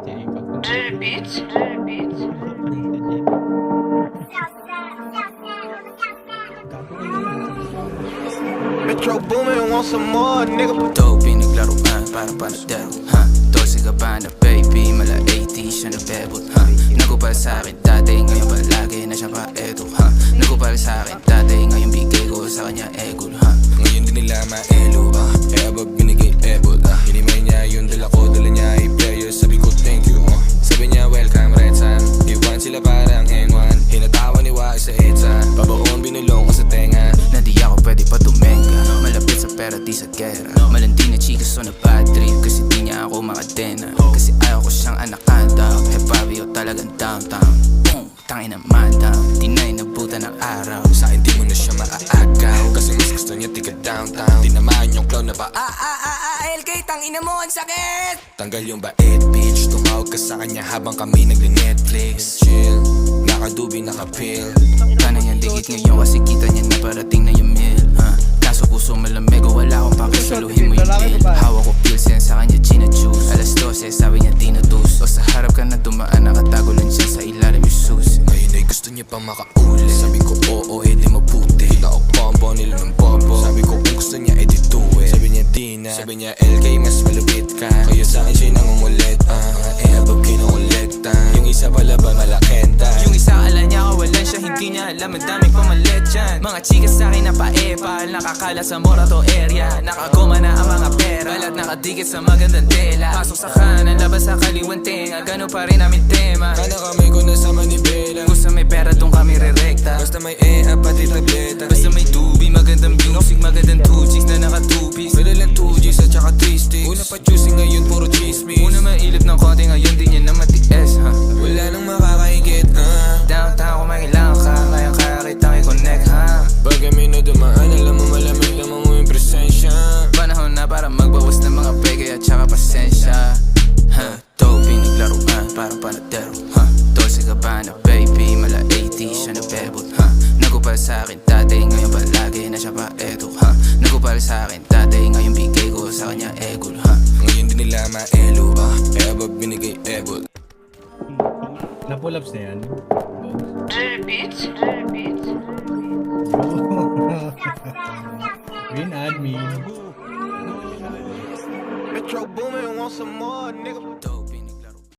Metro Boomin, want some more, nigga. Dope, pinaglaruan, parang panadero, Dolce Gabbana, baby, mala 80 siya nabebot, Nagupal sa'kin dati, ngayon palagi na siya pa eto, Nagupal sa'kin dati, ngayon bigay ko sa kanya egol, Ngayon din nila maelo, Kaya ba binigay ebot, Hinimay niya yung dala ko, dala niya i-player. Sabi ko thank you, Sabi niya welcome red sun. Iwan sila parang N1, Hinatawa ni Wai sa EDSA. Babaon binulong ko sa tenga, na di ako pwede pa tumenga. Malapit sa pera di sa gera. Malandi na chika so na bad trip, kasi di niya ako makadena. Kasi ayaw ko siyang anakanda. Hepabi o talagang downtown. Tangin na madam, di na inabutan ng araw. sa akin di mo na siya maaagaw, kasi mas gusto niya tiga downtown. Tinamaan yung clown na ba LK, tangina mo, ang sakit! tanggal yung bait bitch. Tumawag ka sa kanya habang kami nagle-Netflix. Chill, nakadubi, nakapill. Kana niyang dikit ngayon kasi kita niya na parating na yung meal, Kaso puso malamig o wala akong pakisaluhin mo yung deal. Hawak ko pills yan sa kanya gin at juice. Alas 12 sabi niya di na dus. O sa harap ka na dumaan nakatago lang siya sa ilalim yung susi. Ngayon ay gusto niya pa makauli. Sabi ko oo, edi mabuti. Kita ko combo nila ng bobo. Sabi ko kung gusto niya edi do it. Sabi niya di na. Sabi niya LK mas malupit ka, kaya sa akin siya nangungulit. Abab kinukolekta. Yung isa pala ba malakenta? Yung isa ala niya kawalan siya, hindi niya alam ang daming pamalit dyan. Mga chika sa akin na paepal, nakakala sa Morato area. Nakagoma na ang mga pera, balat nakadikit sa magandang tela. Pasok sa kanan, labas sa kaliwang tenga, gano'n pa rin namin tema. Kana kami ko nasama ni Bella. Gusto may pera dun kami re-recta. Basta may pati tableta. Basta may tubi, magandang music, magandang 2 chicks na naka 2 piece. Pwede lang 2Gs at saka 3 sticks. Una pa juicy, ngayon puro chismis. Una mailip ng konti, ngayon di niya na matiis, Wala nang makakaingit, Downtown kung may kailangan ka, kaya kita i-connect, Pag kami na dumaan, alam mo malamig naman mo yung presensya. Panahon na para magbawas ng mga peke at saka pasensya, Dope, pinaglaruan, parang panadero, Dolce Gabbana, baby, mala 80 siya nabebot, Nagupal sa'kin dati, ngayon palagi na siya pa eto, Nagupal sa'kin dati, ngayon bigay ko sa kanya egol, Ngayon din nila maelo, Kaya ba binigay ebot? Napulaps na yan. Green admin. Metro Boomin, want some more, nigga.